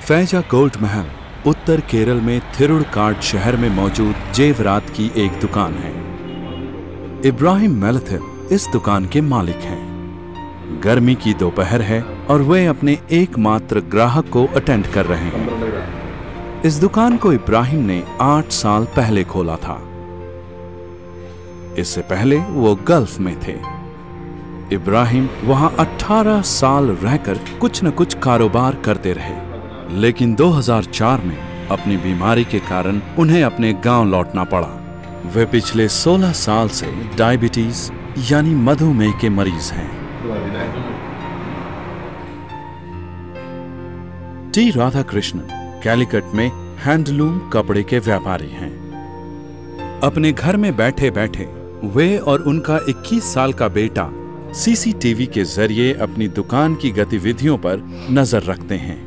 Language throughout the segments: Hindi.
फैजा गोल्ड महल उत्तर केरल में थिरुडकाड शहर में मौजूद जेवरात की एक दुकान है। इब्राहिम मैथिल इस दुकान के मालिक हैं। गर्मी की दोपहर है और वे अपने एकमात्र ग्राहक को अटेंड कर रहे हैं। इस दुकान को इब्राहिम ने 8 साल पहले खोला था। इससे पहले वो गल्फ में थे। इब्राहिम वहां 18 साल रहकर कुछ न कुछ कारोबार करते रहे, लेकिन 2004 में अपनी बीमारी के कारण उन्हें अपने गांव लौटना पड़ा। वे पिछले 16 साल से डायबिटीज यानी मधुमेह के मरीज हैं। टी राधाकृष्णन कैलिकट में हैंडलूम कपड़े के व्यापारी हैं। अपने घर में बैठे बैठे वे और उनका 21 साल का बेटा सीसीटीवी के जरिए अपनी दुकान की गतिविधियों पर नजर रखते हैं।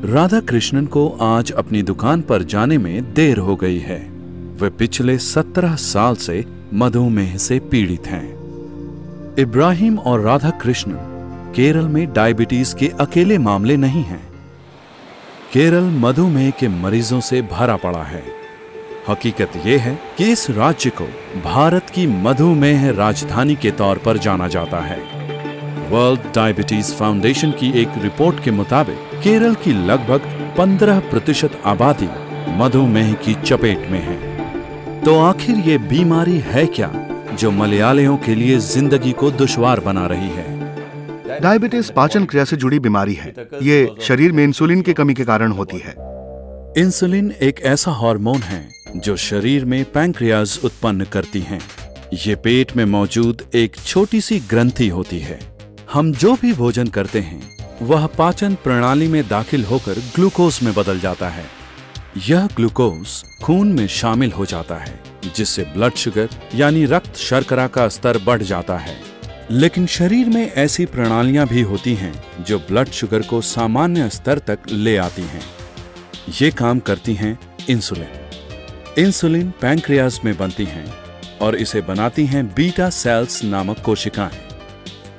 राधाकृष्णन को आज अपनी दुकान पर जाने में देर हो गई है। वे पिछले 17 साल से मधुमेह से पीड़ित हैं। इब्राहिम और राधाकृष्णन केरल में डायबिटीज के अकेले मामले नहीं हैं। केरल मधुमेह के मरीजों से भरा पड़ा है। हकीकत यह है कि इस राज्य को भारत की मधुमेह राजधानी के तौर पर जाना जाता है। वर्ल्ड डायबिटीज फाउंडेशन की एक रिपोर्ट के मुताबिक केरल की लगभग 15% आबादी मधुमेह की चपेट में है। तो आखिर ये बीमारी है क्या जो मलयालियों के लिए जिंदगी को दुश्वार बना रही है? डायबिटीज पाचन क्रिया से जुड़ी बीमारी है। ये शरीर में इंसुलिन की कमी के कारण होती है। इंसुलिन एक ऐसा हार्मोन है जो शरीर में पैंक्रियाज उत्पन्न करती हैं। ये पेट में मौजूद एक छोटी सी ग्रंथि होती है। हम जो भी भोजन करते हैं वह पाचन प्रणाली में दाखिल होकर ग्लूकोज में बदल जाता है। यह ग्लूकोज खून में शामिल हो जाता है, जिससे ब्लड शुगर यानी रक्त शर्करा का स्तर बढ़ जाता है। लेकिन शरीर में ऐसी प्रणालियां भी होती हैं जो ब्लड शुगर को सामान्य स्तर तक ले आती हैं। ये काम करती हैं इंसुलिन। इंसुलिन पैंक्रियाज में बनती हैं और इसे बनाती हैं बीटा सेल्स नामक कोशिकाएं।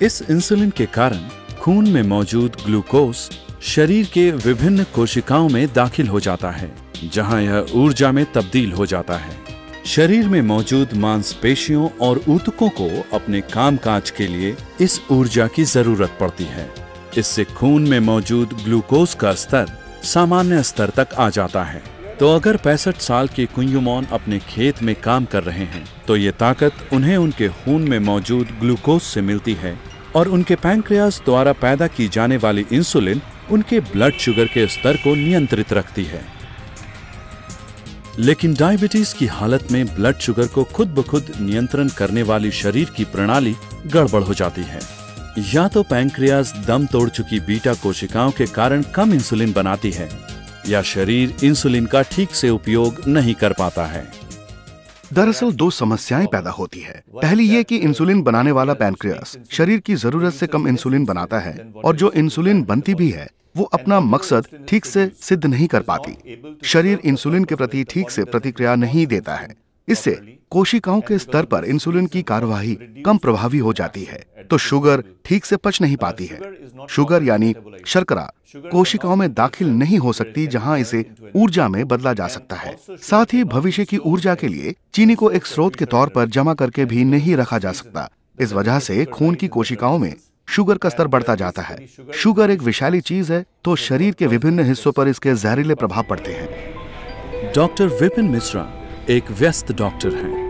इस इंसुलिन के कारण खून में मौजूद ग्लूकोज शरीर के विभिन्न कोशिकाओं में दाखिल हो जाता है, जहां यह ऊर्जा में तब्दील हो जाता है। शरीर में मौजूद मांसपेशियों और ऊतकों को अपने कामकाज के लिए इस ऊर्जा की जरूरत पड़ती है। इससे खून में मौजूद ग्लूकोज का स्तर सामान्य स्तर तक आ जाता है। तो अगर 65 साल के कुंयुमोन अपने खेत में काम कर रहे हैं, तो ये ताकत उन्हें उनके खून में मौजूद ग्लूकोज से मिलती है और उनके पैंक्रियाज द्वारा पैदा की जाने वाली इंसुलिन उनके ब्लड शुगर के स्तर को नियंत्रित रखती है। लेकिन डायबिटीज की हालत में ब्लड शुगर को खुद ब खुद नियंत्रण करने वाली शरीर की प्रणाली गड़बड़ हो जाती है। या तो पैंक्रियाज दम तोड़ चुकी बीटा कोशिकाओं के कारण कम इंसुलिन बनाती है, या शरीर इंसुलिन का ठीक से उपयोग नहीं कर पाता है। दरअसल 2 समस्याएं पैदा होती है। पहली ये कि इंसुलिन बनाने वाला पैंक्रियास शरीर की जरूरत से कम इंसुलिन बनाता है, और जो इंसुलिन बनती भी है वो अपना मकसद ठीक से सिद्ध नहीं कर पाती। शरीर इंसुलिन के प्रति ठीक से प्रतिक्रिया नहीं देता है। इससे कोशिकाओं के स्तर पर इंसुलिन की कार्यवाही कम प्रभावी हो जाती है, तो शुगर ठीक से पच नहीं पाती है। शुगर यानी शर्करा कोशिकाओं में दाखिल नहीं हो सकती, जहां इसे ऊर्जा में बदला जा सकता है। साथ ही भविष्य की ऊर्जा के लिए चीनी को एक स्रोत के तौर पर जमा करके भी नहीं रखा जा सकता। इस वजह से खून की कोशिकाओं में शुगर का स्तर बढ़ता जाता है। शुगर एक विषैली चीज है, तो शरीर के विभिन्न हिस्सों पर इसके जहरीले प्रभाव पड़ते हैं। डॉक्टर विपिन मिश्रा एक व्यस्त डॉक्टर हैं।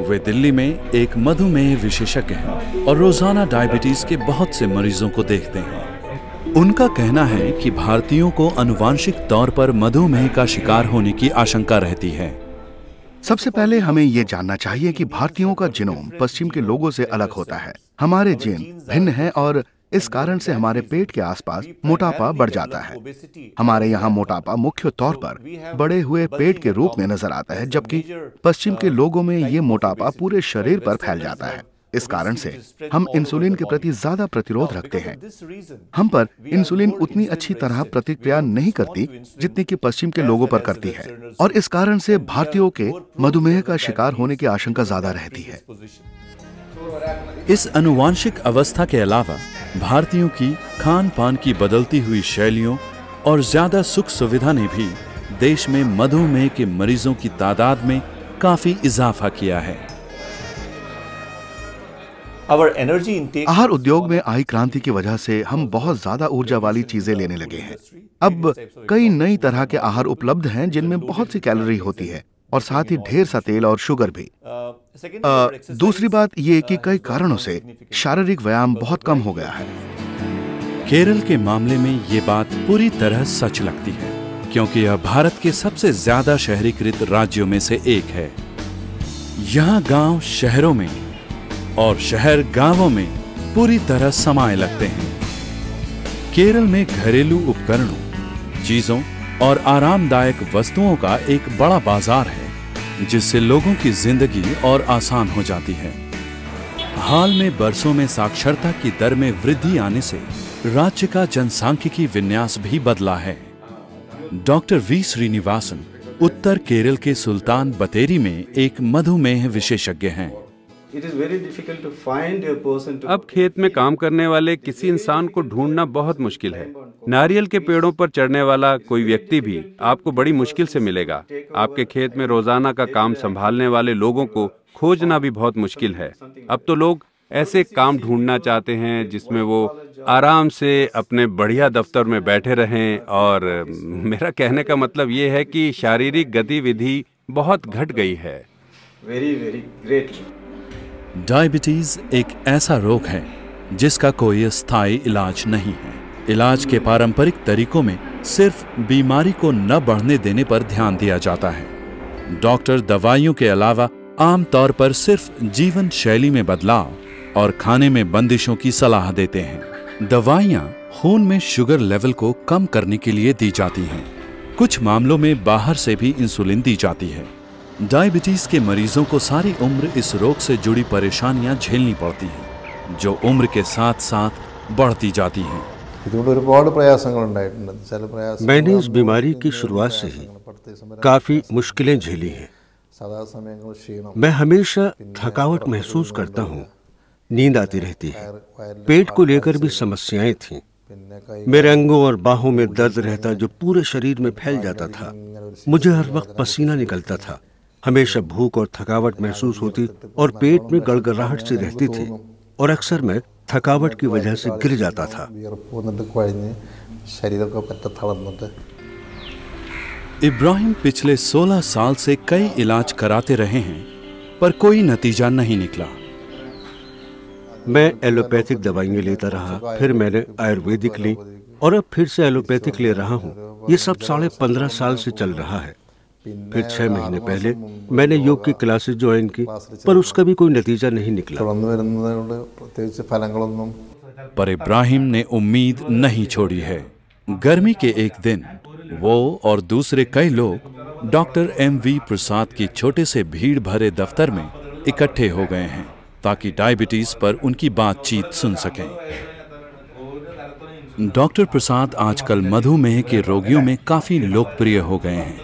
वे दिल्ली में एक मधुमेह विशेषज्ञ हैं और रोजाना डायबिटीज के बहुत से मरीजों को देखते हैं। उनका कहना है कि भारतीयों को आनुवांशिक तौर पर मधुमेह का शिकार होने की आशंका रहती है। सबसे पहले हमें ये जानना चाहिए कि भारतीयों का जीनोम पश्चिम के लोगों से अलग होता है। हमारे जीन भिन्न हैं और इस कारण से हमारे पेट के आसपास मोटापा बढ़ जाता है। हमारे यहाँ मोटापा मुख्य तौर पर बढ़े हुए पेट के रूप में नजर आता है, जबकि पश्चिम के लोगों में ये मोटापा पूरे शरीर पर फैल जाता है। इस कारण से हम इंसुलिन के प्रति ज्यादा प्रतिरोध रखते हैं। हम पर इंसुलिन उतनी अच्छी तरह प्रतिक्रिया नहीं करती जितनी कि पश्चिम के लोगों पर करती है, और इस कारण से भारतीयों के मधुमेह का शिकार होने की आशंका ज्यादा रहती है। इस आनुवांशिक अवस्था के अलावा भारतीयों की खान पान की बदलती हुई शैलियों और ज्यादा सुख सुविधा ने भी देश में मधुमेह के मरीजों की तादाद में काफी इजाफा किया है। आहार उद्योग में आई क्रांति की वजह से हम बहुत ज्यादा ऊर्जा वाली चीजें लेने लगे हैं। अब कई नई तरह के आहार उपलब्ध हैं जिनमें बहुत सी कैलोरी होती है और साथ ही ढेर सा तेल और शुगर भी। दूसरी बात ये कि कई कारणों से शारीरिक व्यायाम बहुत कम हो गया है। केरल के मामले में ये बात पूरी तरह सच लगती है, क्योंकि यह भारत के सबसे ज्यादा शहरीकृत राज्यों में से एक है। यहाँ गांव शहरों में और शहर गांवों में पूरी तरह समाये लगते हैं। केरल में घरेलू उपकरणों, चीजों और आरामदायक वस्तुओं का एक बड़ा बाजार है, जिससे लोगों की जिंदगी और आसान हो जाती है। हाल में बरसों में साक्षरता की दर में वृद्धि आने से राज्य का जनसांख्यिकी विन्यास भी बदला है। डॉक्टर वी श्रीनिवासन उत्तर केरल के सुल्तान बतेरी में एक मधुमेह विशेषज्ञ हैं। अब खेत में काम करने वाले किसी इंसान को ढूंढना बहुत मुश्किल है। नारियल के पेड़ों पर चढ़ने वाला कोई व्यक्ति भी आपको बड़ी मुश्किल से मिलेगा। आपके खेत में रोजाना का काम संभालने वाले लोगों को खोजना भी बहुत मुश्किल है। अब तो लोग ऐसे काम ढूंढना चाहते हैं जिसमें वो आराम से अपने बढ़िया दफ्तर में बैठे रहें, और मेरा कहने का मतलब ये है कि शारीरिक गतिविधि बहुत घट गई है। डायबिटीज एक ऐसा रोग है जिसका कोई स्थायी इलाज नहीं है। इलाज के पारंपरिक तरीकों में सिर्फ बीमारी को न बढ़ने देने पर ध्यान दिया जाता है। डॉक्टर दवाइयों के अलावा आमतौर पर सिर्फ जीवन शैली में बदलाव और खाने में बंदिशों की सलाह देते हैं। दवाइयां खून में शुगर लेवल को कम करने के लिए दी जाती हैं। कुछ मामलों में बाहर से भी इंसुलिन दी जाती है। डायबिटीज के मरीजों को सारी उम्र इस रोग से जुड़ी परेशानियां झेलनी पड़ती हैं, जो उम्र के साथ साथ बढ़ती जाती हैं। मैंने इस बीमारी की शुरुआत से ही काफी मुश्किलें झेली हैं। मैं हमेशा थकावट महसूस करता हूँ, नींद आती रहती है, पेट को लेकर भी समस्याएं थीं। मेरे अंगों और बाहों में दर्द रहता जो पूरे शरीर में फैल जाता था। मुझे हर वक्त पसीना निकलता था, हमेशा भूख और थकावट महसूस होती और पेट में गड़गड़ाहट सी रहती थी, और अक्सर मैं थकावट की वजह से गिर जाता था। इब्राहिम पिछले 16 साल से कई इलाज कराते रहे हैं, पर कोई नतीजा नहीं निकला। मैं एलोपैथिक दवाइयाँ लेता रहा, फिर मैंने आयुर्वेदिक ली और अब फिर से एलोपैथिक ले रहा हूँ। ये सब 15.5 साल से चल रहा है। फिर 6 महीने पहले मैंने योग की क्लासेस ज्वाइन की, पर उसका भी कोई नतीजा नहीं निकला। पर इब्राहिम ने उम्मीद नहीं छोड़ी है। गर्मी के एक दिन वो और दूसरे कई लोग डॉक्टर MV प्रसाद की छोटे से भीड़ भरे दफ्तर में इकट्ठे हो गए हैं, ताकि डायबिटीज पर उनकी बातचीत सुन सकें। डॉक्टर प्रसाद आजकल मधुमेह के रोगियों में काफी लोकप्रिय हो गए हैं।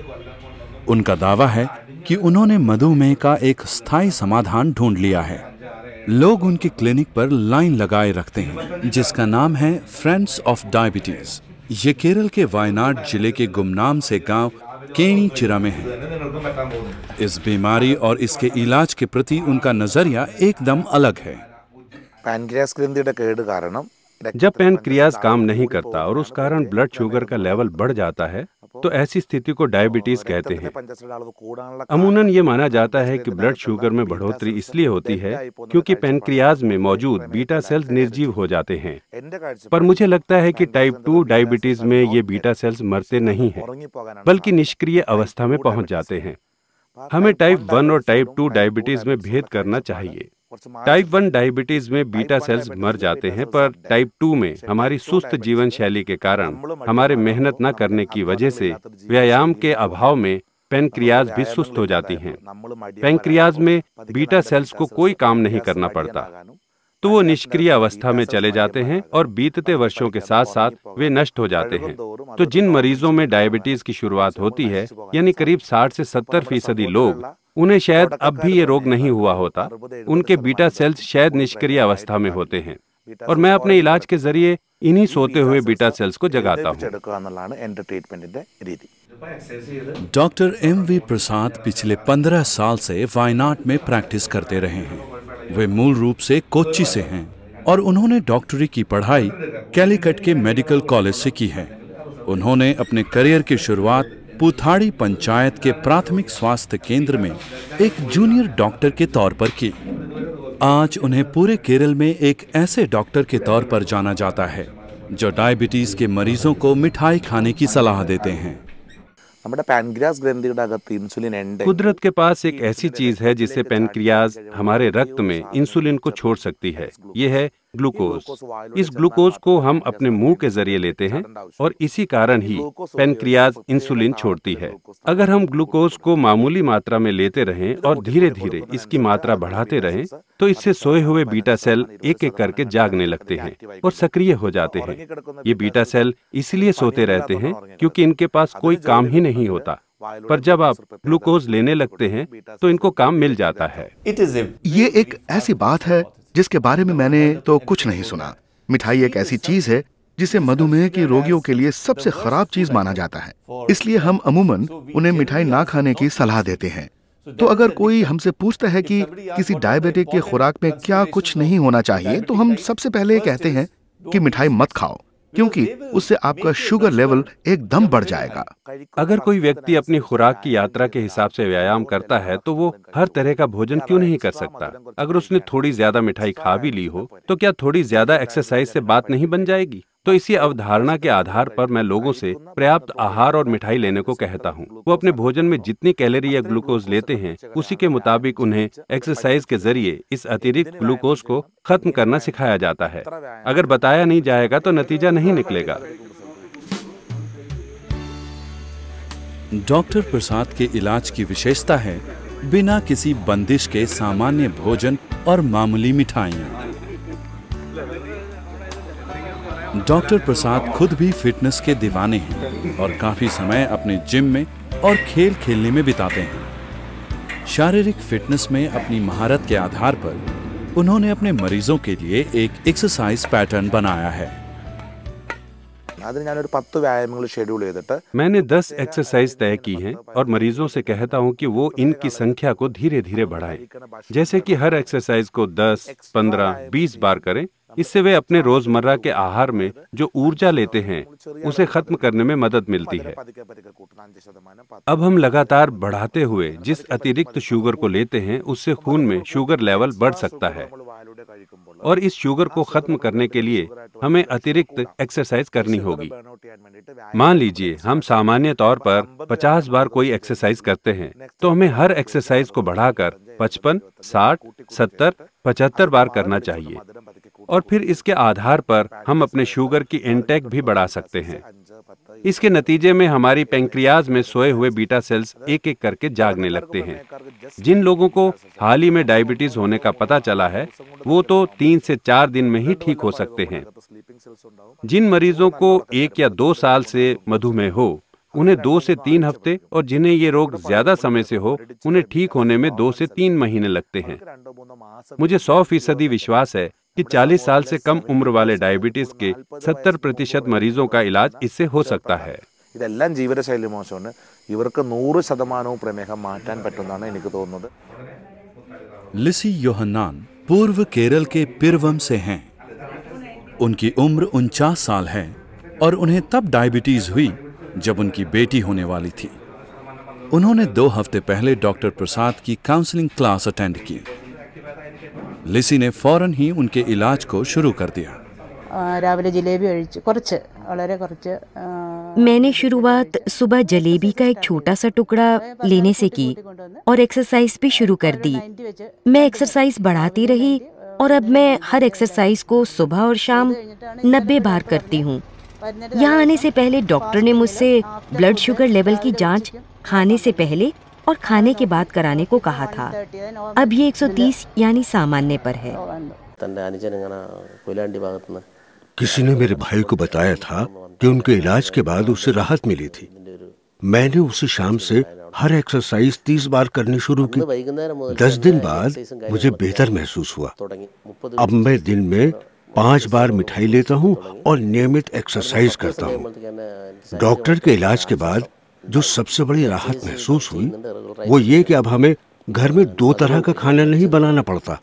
उनका दावा है कि उन्होंने मधुमेह का एक स्थायी समाधान ढूंढ लिया है। लोग उनकी क्लिनिक पर लाइन लगाए रखते हैं, जिसका नाम है फ्रेंड्स ऑफ डायबिटीज। ये केरल के वायनाड जिले के गुमनाम से गांव केनीचिरा में है। इस बीमारी और इसके इलाज के प्रति उनका नजरिया एकदम अलग है। जब पैनक्रियाज काम नहीं करता और उस कारण ब्लड शुगर का लेवल बढ़ जाता है, तो ऐसी स्थिति को डायबिटीज कहते हैं। अमूनन ये माना जाता है कि ब्लड शुगर में बढ़ोतरी इसलिए होती है क्योंकि पैनक्रियाज में मौजूद बीटा सेल्स निर्जीव हो जाते हैं। पर मुझे लगता है कि टाइप 2 डायबिटीज में ये बीटा सेल्स मरते नहीं हैं, बल्कि निष्क्रिय अवस्था में पहुंच जाते हैं। हमें टाइप 1 और टाइप 2 डायबिटीज में भेद करना चाहिए। टाइप 1 डायबिटीज में बीटा सेल्स मर जाते हैं, पर टाइप 2 में हमारी सुस्त जीवन शैली के कारण, हमारे मेहनत न करने की वजह से, व्यायाम के अभाव में पैनक्रियाज भी सुस्त हो जाती हैं। पैनक्रियाज में बीटा सेल्स को कोई काम नहीं करना पड़ता, तो वो निष्क्रिय अवस्था में चले जाते हैं और बीतते वर्षों के साथ साथ वे नष्ट हो जाते हैं। तो जिन मरीजों में डायबिटीज की शुरुआत होती है, यानी करीब 60 से 70% लोग, उन्हें शायद अब भी ये रोग नहीं हुआ होता। उनके बीटा सेल्स शायद निष्क्रिय अवस्था में होते हैं। और मैं अपने इलाज के जरिए इन्हीं सोते हुए बीटा सेल्स को जगाता हूँ। Doctor MV. प्रसाद पिछले 15 साल से वायनाड में प्रैक्टिस करते रहे हैं। वे मूल रूप से कोच्चि से हैं और उन्होंने डॉक्टरी की पढ़ाई कैलीकट के मेडिकल कॉलेज से की है। उन्होंने अपने करियर की शुरुआत पूथाड़ी पंचायत के प्राथमिक स्वास्थ्य केंद्र में एक जूनियर डॉक्टर के तौर पर की। आज उन्हें पूरे केरल में एक ऐसे डॉक्टर के तौर पर जाना जाता है जो डायबिटीज के मरीजों को मिठाई खाने की सलाह देते हैं। कुदरत के पास एक ऐसी चीज है जिससे पैनक्रियाज हमारे रक्त में इंसुलिन को छोड़ सकती है। ये है ग्लूकोज। इस ग्लूकोज को हम अपने मुंह के जरिए लेते हैं और इसी कारण ही पैनक्रियाज इंसुलिन छोड़ती है। अगर हम ग्लूकोज को मामूली मात्रा में लेते रहें और धीरे धीरे इसकी मात्रा बढ़ाते रहें तो इससे सोए हुए बीटा सेल एक एक करके जागने लगते हैं और सक्रिय हो जाते हैं। ये बीटा सेल इसलिए सोते रहते हैं क्योंकि इनके पास कोई काम ही नहीं होता, पर जब आप ग्लूकोज लेने लगते हैं तो इनको काम मिल जाता है। ये एक ऐसी बात है जिसके बारे में मैंने तो कुछ नहीं सुना। मिठाई एक ऐसी चीज है जिसे मधुमेह के रोगियों के लिए सबसे खराब चीज माना जाता है, इसलिए हम अमूमन उन्हें मिठाई ना खाने की सलाह देते हैं। तो अगर कोई हमसे पूछता है कि किसी डायबिटिक की खुराक में क्या कुछ नहीं होना चाहिए, तो हम सबसे पहले कहते हैं कि मिठाई मत खाओ, क्योंकि उससे आपका शुगर लेवल एकदम बढ़ जाएगा। अगर कोई व्यक्ति अपनी खुराक की यात्रा के हिसाब से व्यायाम करता है तो वो हर तरह का भोजन क्यों नहीं कर सकता? अगर उसने थोड़ी ज्यादा मिठाई खा भी ली हो तो क्या थोड़ी ज्यादा एक्सरसाइज से बात नहीं बन जाएगी? तो इसी अवधारणा के आधार पर मैं लोगों से पर्याप्त आहार और मिठाई लेने को कहता हूँ। वो अपने भोजन में जितनी कैलोरी या ग्लूकोज लेते हैं उसी के मुताबिक उन्हें एक्सरसाइज के जरिए इस अतिरिक्त ग्लूकोज को खत्म करना सिखाया जाता है। अगर बताया नहीं जाएगा तो नतीजा नहीं निकलेगा। डॉक्टर प्रसाद के इलाज की विशेषता है बिना किसी बंदिश के सामान्य भोजन और मामूली मिठाइयाँ। डॉक्टर प्रसाद खुद भी फिटनेस के दीवाने हैं और काफी समय अपने जिम में और खेल खेलने में बिताते हैं। शारीरिक फिटनेस में अपनी महारत के आधार पर उन्होंने अपने मरीजों के लिए एक एक्सरसाइज पैटर्न बनाया है। मैंने 10 एक्सरसाइज तय की हैं और मरीजों से कहता हूं कि वो इनकी संख्या को धीरे धीरे बढ़ाएं। जैसे कि हर एक्सरसाइज को 10, 15, 20 बार करें। इससे वे अपने रोजमर्रा के आहार में जो ऊर्जा लेते हैं उसे खत्म करने में मदद मिलती है। अब हम लगातार बढ़ाते हुए जिस अतिरिक्त शुगर को लेते हैं उससे खून में शुगर लेवल बढ़ सकता है और इस शुगर को खत्म करने के लिए हमें अतिरिक्त एक्सरसाइज करनी होगी। मान लीजिए हम सामान्य तौर पर 50 बार कोई एक्सरसाइज करते हैं तो हमें हर एक्सरसाइज को बढ़ाकर 55, 60, 70, 75 बार करना चाहिए और फिर इसके आधार पर हम अपने शुगर की इनटेक भी बढ़ा सकते हैं। इसके नतीजे में हमारी पैंक्रियाज में सोए हुए बीटा सेल्स एक एक करके जागने लगते हैं। जिन लोगों को हाल ही में डायबिटीज होने का पता चला है वो तो 3 से 4 दिन में ही ठीक हो सकते हैं। जिन मरीजों को 1 या 2 साल से मधुमेह हो उन्हें 2 से 3 हफ्ते और जिन्हें ये रोग ज्यादा समय से हो उन्हें ठीक होने में 2 से 3 महीने लगते हैं। मुझे 100% विश्वास है कि 40 साल से कम उम्र वाले डायबिटीज के 70% मरीजों का इलाज इससे हो सकता है। लिसी योहन्नान पूर्व केरल के पिरवम से हैं। उनकी उम्र 49 साल है और उन्हें तब डायबिटीज हुई जब उनकी बेटी होने वाली थी। उन्होंने 2 हफ्ते पहले डॉक्टर प्रसाद की काउंसलिंग क्लास अटेंड की। लिसी ने फौरन ही उनके इलाज को शुरू कर दिया। मैंने शुरुआत सुबह जलेबी का एक छोटा सा टुकड़ा लेने से की और एक्सरसाइज भी शुरू कर दी। मैं एक्सरसाइज बढ़ाती रही और अब मैं हर एक्सरसाइज को सुबह और शाम 90 बार करती हूँ। यहाँ आने से पहले डॉक्टर ने मुझसे ब्लड शुगर लेवल की जांच खाने से पहले और खाने के बाद कराने को कहा था। अब ये 130 यानी सामान्य पर है। किसी ने मेरे भाई को बताया था कि उनके इलाज के बाद उसे राहत मिली थी। मैंने उसे शाम से हर एक्सरसाइज 30 बार करनी शुरू की। 10 दिन बाद मुझे बेहतर महसूस हुआ। अब मैं दिन में 5 बार मिठाई लेता हूँ और नियमित एक्सरसाइज करता हूँ। डॉक्टर के इलाज के बाद जो सबसे बड़ी राहत महसूस हुई वो ये कि अब हमें घर में 2 तरह का खाना नहीं बनाना पड़ता।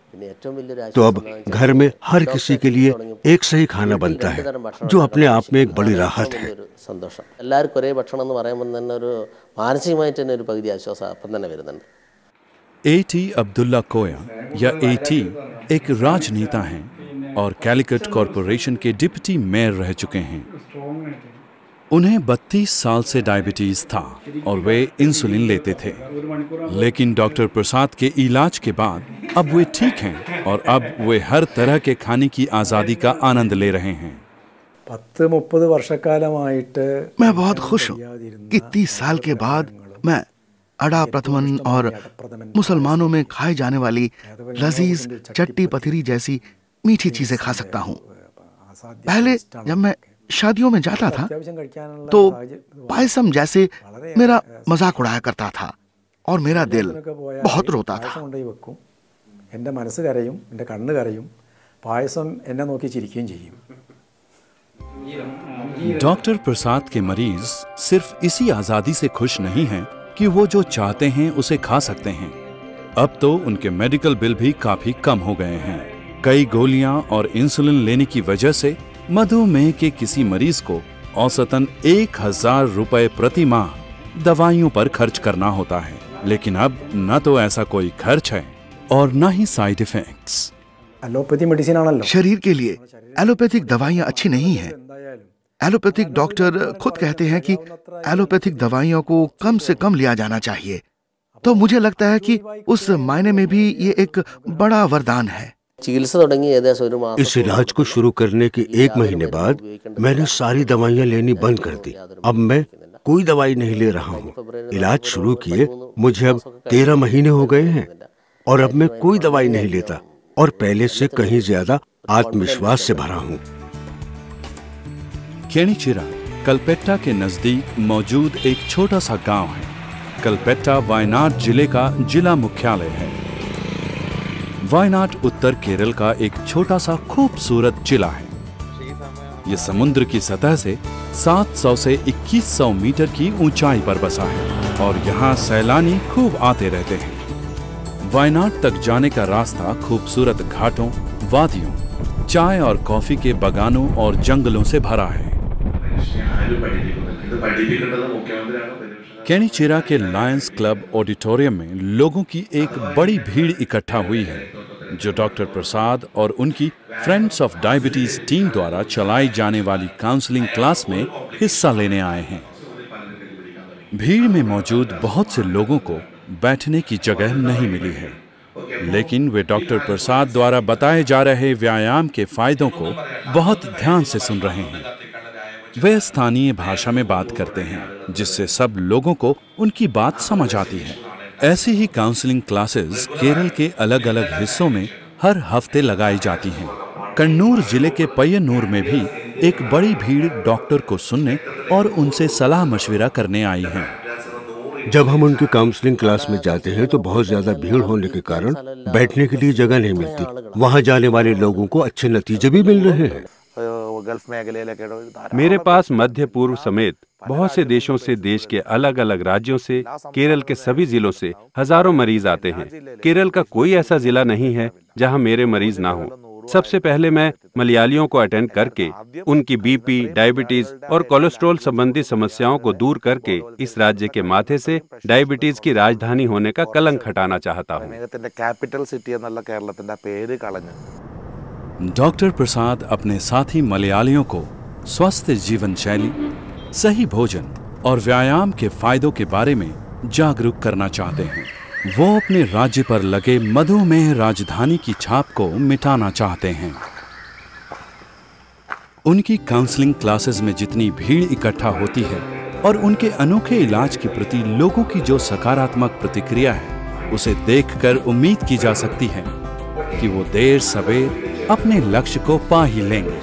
तो अब घर में हर किसी के लिए एक सही खाना बनता है, जो अपने आप में एक बड़ी राहत है। एटी अब्दुल्ला कोया या एटी एक राजनेता हैं और कैलिकट कॉरपोरेशन के डिप्टी मेयर रह चुके हैं। उन्हें 32 साल से डायबिटीज था और वे इंसुलिन लेते थे, लेकिन डॉक्टर प्रसाद के इलाज के बाद अब वे ठीक हैं और अब वे हर तरह के खाने की आज़ादी का आनंद ले रहे हैं। 10-30 വർഷക്കാലമായിട്ട് मैं बहुत खुश हूँ कि 30 साल के बाद मैं अड़ा प्रथमन और मुसलमानों में खाई जाने वाली लजीज चट्टी पथरी जैसी मीठी चीजें खा सकता हूँ। पहले जब मैं शादियों में जाता था तो पायसम जैसे मेरा मजाक उड़ाया करता था और मेरा दिल बहुत रोता था। डॉक्टर प्रसाद के मरीज सिर्फ इसी आजादी से खुश नहीं हैं कि वो जो चाहते हैं उसे खा सकते हैं। अब तो उनके मेडिकल बिल भी काफी कम हो गए हैं। कई गोलियां और इंसुलिन लेने की वजह से मधुमेह के किसी मरीज को औसतन 1000 रुपए प्रति माह दवाइयों पर खर्च करना होता है, लेकिन अब न तो ऐसा कोई खर्च है और न ही साइड इफेक्ट्स। शरीर के लिए एलोपैथिक दवाइयां अच्छी नहीं हैं। एलोपैथिक डॉक्टर खुद कहते हैं कि एलोपैथिक दवाइयों को कम से कम लिया जाना चाहिए। तो मुझे लगता है कि उस मायने में भी ये एक बड़ा वरदान है। इस इलाज को शुरू करने के 1 महीने बाद मैंने सारी दवाइयां लेनी बंद कर दी। अब मैं कोई दवाई नहीं ले रहा हूँ। इलाज शुरू किए मुझे अब 13 महीने हो गए हैं और अब मैं कोई दवाई नहीं लेता और पहले से कहीं ज्यादा आत्मविश्वास से भरा हूँ। केनिचिरा कलपेट्टा के नजदीक मौजूद एक छोटा सा गांव है। कलपेट्टा वायनाड जिले का जिला मुख्यालय है। वायनाड उत्तर केरल का एक छोटा सा खूबसूरत जिला है। ये समुद्र की सतह से 700 से 2100 मीटर की ऊंचाई पर बसा है और यहाँ सैलानी खूब आते रहते हैं। वायनाड तक जाने का रास्ता खूबसूरत घाटों, वादियों, चाय और कॉफी के बागानों और जंगलों से भरा है। केनिचिरा के लायंस क्लब ऑडिटोरियम में लोगों की एक बड़ी भीड़ इकट्ठा हुई है, जो डॉक्टर प्रसाद और उनकी फ्रेंड्स ऑफ डायबिटीज टीम द्वारा चलाई जाने वाली काउंसलिंग क्लास में हिस्सा लेने आए हैं। भीड़ में मौजूद बहुत से लोगों को बैठने की जगह नहीं मिली है, लेकिन वे डॉक्टर प्रसाद द्वारा बताए जा रहे व्यायाम के फायदों को बहुत ध्यान से सुन रहे हैं। वे स्थानीय भाषा में बात करते हैं, जिससे सब लोगों को उनकी बात समझ आती है। ऐसी ही काउंसलिंग क्लासेस केरल के अलग अलग हिस्सों में हर हफ्ते लगाई जाती हैं। कन्नूर जिले के पय्यनूर में भी एक बड़ी भीड़ डॉक्टर को सुनने और उनसे सलाह मशविरा करने आई है। जब हम उनकी काउंसलिंग क्लास में जाते हैं तो बहुत ज्यादा भीड़ होने के कारण बैठने के लिए जगह नहीं मिलती। वहाँ जाने वाले लोगों को अच्छे नतीजे भी मिल रहे हैं। मेरे पास मध्य पूर्व समेत बहुत से देशों से, देश के अलग अलग राज्यों से, केरल के सभी जिलों से हजारों मरीज आते हैं। केरल का कोई ऐसा जिला नहीं है जहां मेरे मरीज ना हो। सबसे पहले मैं मलयालियों को अटेंड करके उनकी बीपी, डायबिटीज और कोलेस्ट्रॉल संबंधी समस्याओं को दूर करके इस राज्य के माथे से डायबिटीज की राजधानी होने का कलंक हटाना चाहता हूँ। डॉक्टर प्रसाद अपने साथी मलयालियों को स्वस्थ जीवन शैली, सही भोजन और व्यायाम के फायदों के बारे में जागरूक करना चाहते हैं। वो अपने राज्य पर लगे मधुमेह राजधानी की छाप को मिटाना चाहते हैं। उनकी काउंसलिंग क्लासेस में जितनी भीड़ इकट्ठा होती है और उनके अनोखे इलाज के प्रति लोगों की जो सकारात्मक प्रतिक्रिया है, उसे देखकर उम्मीद की जा सकती है कि वो देर सवेर अपने लक्ष्य को पा ही लेंगे।